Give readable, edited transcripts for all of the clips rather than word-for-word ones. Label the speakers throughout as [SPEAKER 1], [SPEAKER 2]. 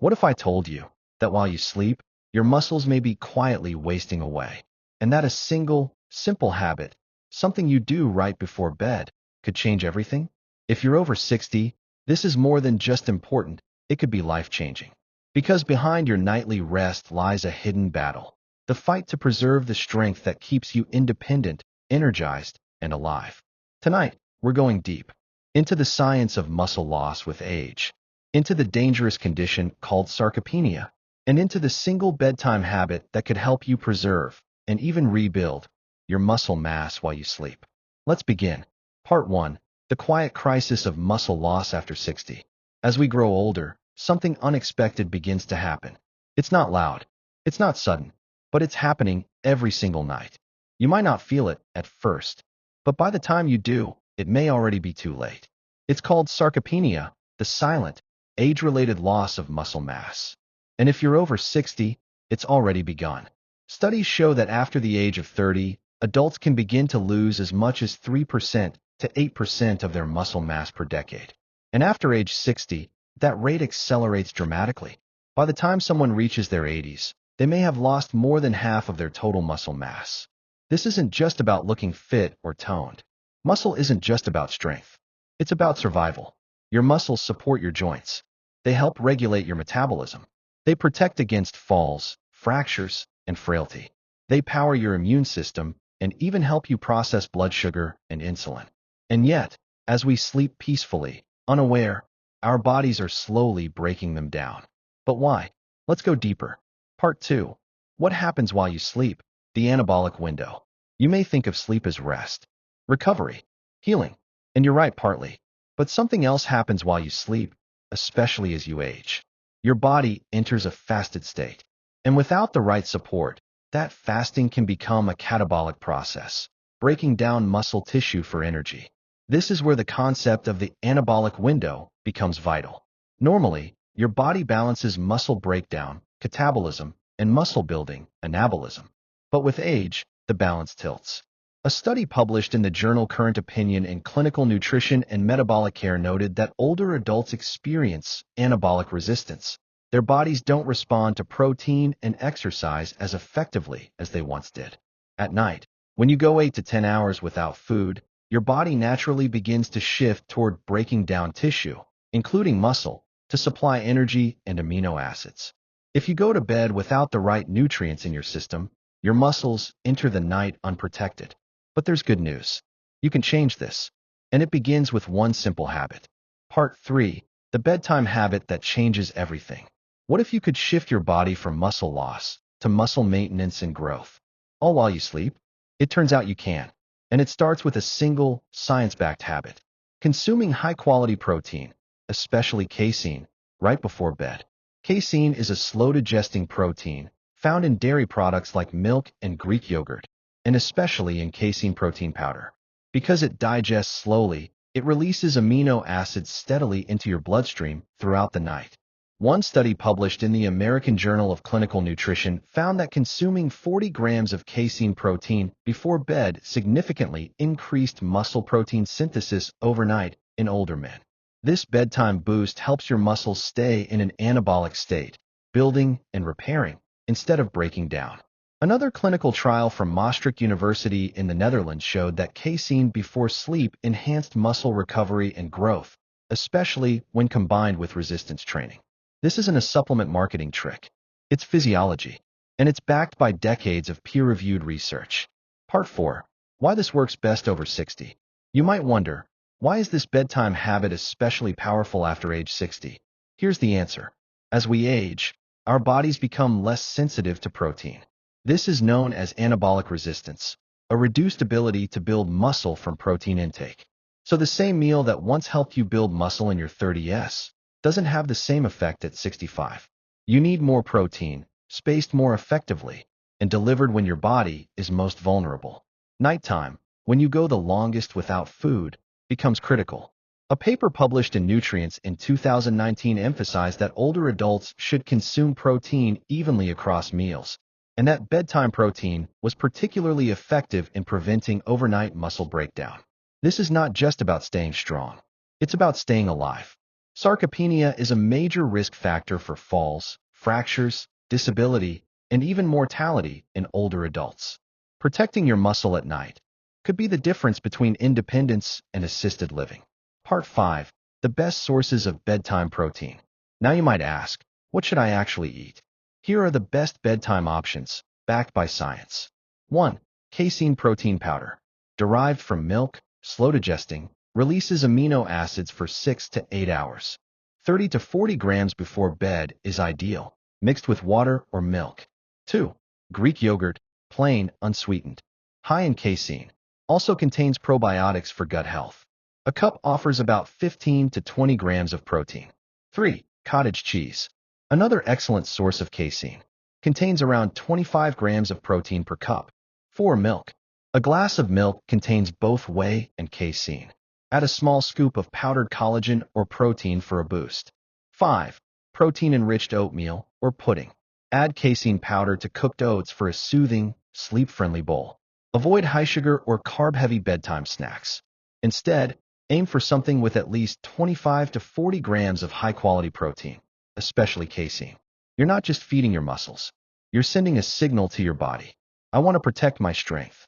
[SPEAKER 1] What if I told you that while you sleep, your muscles may be quietly wasting away, and that a single, simple habit, something you do right before bed, could change everything? If you're over 60, this is more than just important, it could be life-changing. Because behind your nightly rest lies a hidden battle, the fight to preserve the strength that keeps you independent, energized, and alive. Tonight, we're going deep into the science of muscle loss with age, into the dangerous condition called sarcopenia, and into the single bedtime habit that could help you preserve and even rebuild your muscle mass while you sleep. Let's begin. Part 1. The quiet crisis of muscle loss after 60. As we grow older, something unexpected begins to happen. It's not loud, it's not sudden, but it's happening every single night. You might not feel it at first, but by the time you do, it may already be too late. It's called sarcopenia, the silent, age-related loss of muscle mass. And if you're over 60, it's already begun. Studies show that after the age of 30, adults can begin to lose as much as 3% to 8% of their muscle mass per decade. And after age 60, that rate accelerates dramatically. By the time someone reaches their 80s, they may have lost more than half of their total muscle mass. This isn't just about looking fit or toned. Muscle isn't just about strength. It's about survival. Your muscles support your joints. They help regulate your metabolism. They protect against falls, fractures, and frailty. They power your immune system and even help you process blood sugar and insulin. And yet, as we sleep peacefully, unaware, our bodies are slowly breaking them down. But why? Let's go deeper. Part 2. What happens while you sleep? The anabolic window. You may think of sleep as rest, recovery, healing, and you're right partly. But something else happens while you sleep, especially as you age. Your body enters a fasted state. And without the right support, that fasting can become a catabolic process, breaking down muscle tissue for energy. This is where the concept of the anabolic window becomes vital. Normally, your body balances muscle breakdown, catabolism, and muscle building, anabolism. But with age, the balance tilts. A study published in the journal Current Opinion in Clinical Nutrition and Metabolic Care noted that older adults experience anabolic resistance. Their bodies don't respond to protein and exercise as effectively as they once did. At night, when you go 8 to 10 hours without food, your body naturally begins to shift toward breaking down tissue, including muscle, to supply energy and amino acids. If you go to bed without the right nutrients in your system, your muscles enter the night unprotected. But there's good news. You can change this. And it begins with one simple habit. Part 3. The bedtime habit that changes everything. What if you could shift your body from muscle loss to muscle maintenance and growth, all while you sleep? It turns out you can. And it starts with a single, science-backed habit. Consuming high-quality protein, especially casein, right before bed. Casein is a slow-digesting protein found in dairy products like milk and Greek yogurt, and especially in casein protein powder. Because it digests slowly, it releases amino acids steadily into your bloodstream throughout the night. One study published in the American Journal of Clinical Nutrition found that consuming 40 grams of casein protein before bed significantly increased muscle protein synthesis overnight in older men. This bedtime boost helps your muscles stay in an anabolic state, building and repairing, instead of breaking down. Another clinical trial from Maastricht University in the Netherlands showed that casein before sleep enhanced muscle recovery and growth, especially when combined with resistance training. This isn't a supplement marketing trick. It's physiology, and it's backed by decades of peer-reviewed research. Part 4. Why this works best over 60. You might wonder, why is this bedtime habit especially powerful after age 60? Here's the answer. As we age, our bodies become less sensitive to protein. This is known as anabolic resistance, a reduced ability to build muscle from protein intake. So the same meal that once helped you build muscle in your 30s doesn't have the same effect at 65. You need more protein, spaced more effectively, and delivered when your body is most vulnerable. Nighttime, when you go the longest without food, becomes critical. A paper published in Nutrients in 2019 emphasized that older adults should consume protein evenly across meals, and that bedtime protein was particularly effective in preventing overnight muscle breakdown. This is not just about staying strong. It's about staying alive. Sarcopenia is a major risk factor for falls, fractures, disability, and even mortality in older adults. Protecting your muscle at night could be the difference between independence and assisted living. Part 5. The best sources of bedtime protein. Now you might ask, what should I actually eat? Here are the best bedtime options, backed by science. 1. Casein protein powder. Derived from milk, slow digesting, releases amino acids for 6 to 8 hours. 30 to 40 grams before bed is ideal, mixed with water or milk. 2. Greek yogurt, plain, unsweetened. High in casein. Also contains probiotics for gut health. A cup offers about 15 to 20 grams of protein. 3. Cottage cheese. Another excellent source of casein. Contains around 25 grams of protein per cup. 4. Milk. A glass of milk contains both whey and casein. Add a small scoop of powdered collagen or protein for a boost. 5. Protein-enriched oatmeal or pudding. Add casein powder to cooked oats for a soothing, sleep-friendly bowl. Avoid high-sugar or carb-heavy bedtime snacks. Instead, aim for something with at least 25 to 40 grams of high-quality protein, especially casein. You're not just feeding your muscles. You're sending a signal to your body. I want to protect my strength.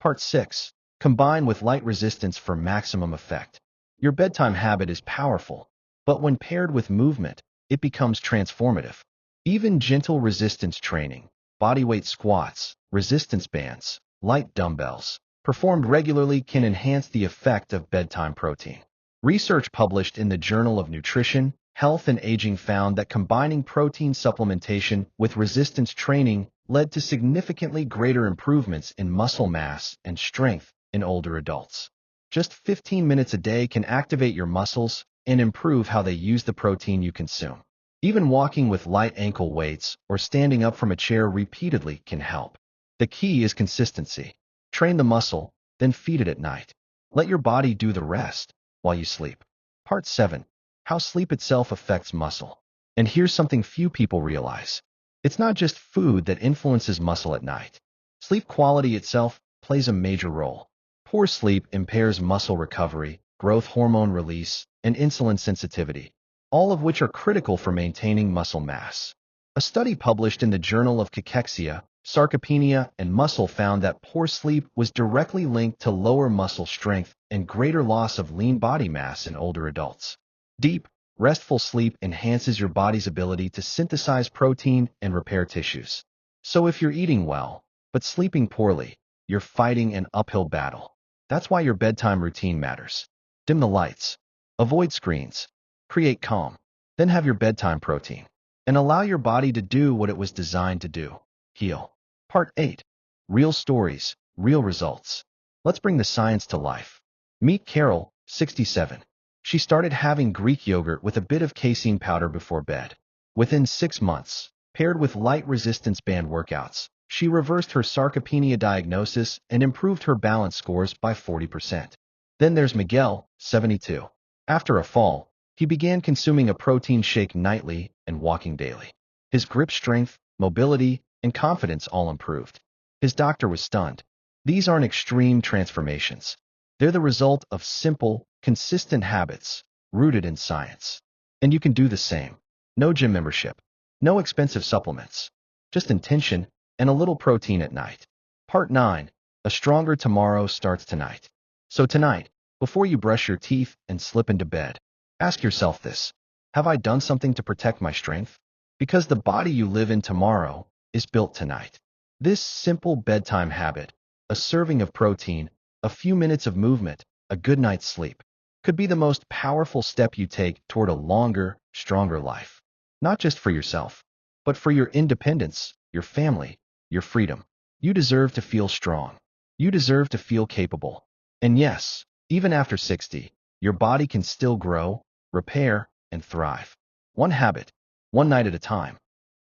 [SPEAKER 1] Part 6. Combine with light resistance for maximum effect. Your bedtime habit is powerful, but when paired with movement, it becomes transformative. Even gentle resistance training, bodyweight squats, resistance bands, light dumbbells, performed regularly can enhance the effect of bedtime protein. Research published in the Journal of Nutrition, Health and Aging found that combining protein supplementation with resistance training led to significantly greater improvements in muscle mass and strength in older adults. Just 15 minutes a day can activate your muscles and improve how they use the protein you consume. Even walking with light ankle weights or standing up from a chair repeatedly can help. The key is consistency. Train the muscle, then feed it at night. Let your body do the rest while you sleep. Part 7. How sleep itself affects muscle. And here's something few people realize. It's not just food that influences muscle at night. Sleep quality itself plays a major role. Poor sleep impairs muscle recovery, growth hormone release, and insulin sensitivity, all of which are critical for maintaining muscle mass. A study published in the Journal of Cachexia, Sarcopenia, and Muscle found that poor sleep was directly linked to lower muscle strength and greater loss of lean body mass in older adults. Deep, restful sleep enhances your body's ability to synthesize protein and repair tissues. So if you're eating well, but sleeping poorly, you're fighting an uphill battle. That's why your bedtime routine matters. Dim the lights. Avoid screens. Create calm. Then have your bedtime protein. And allow your body to do what it was designed to do. Heal. Part 8. Real stories, real results. Let's bring the science to life. Meet Carol, 67. She started having Greek yogurt with a bit of casein powder before bed. Within 6 months, paired with light resistance band workouts, she reversed her sarcopenia diagnosis and improved her balance scores by 40%. Then there's Miguel, 72. After a fall, he began consuming a protein shake nightly and walking daily. His grip strength, mobility, and confidence all improved. His doctor was stunned. These aren't extreme transformations. They're the result of simple, consistent habits rooted in science. And you can do the same. No gym membership. No expensive supplements. Just intention and a little protein at night. Part 9. A stronger tomorrow starts tonight. So tonight, before you brush your teeth and slip into bed, ask yourself this. Have I done something to protect my strength? Because the body you live in tomorrow is built tonight. This simple bedtime habit, a serving of protein, a few minutes of movement, a good night's sleep, could be the most powerful step you take toward a longer, stronger life. Not just for yourself, but for your independence, your family, your freedom. You deserve to feel strong. You deserve to feel capable. And yes, even after 60, your body can still grow, repair, and thrive. One habit, one night at a time.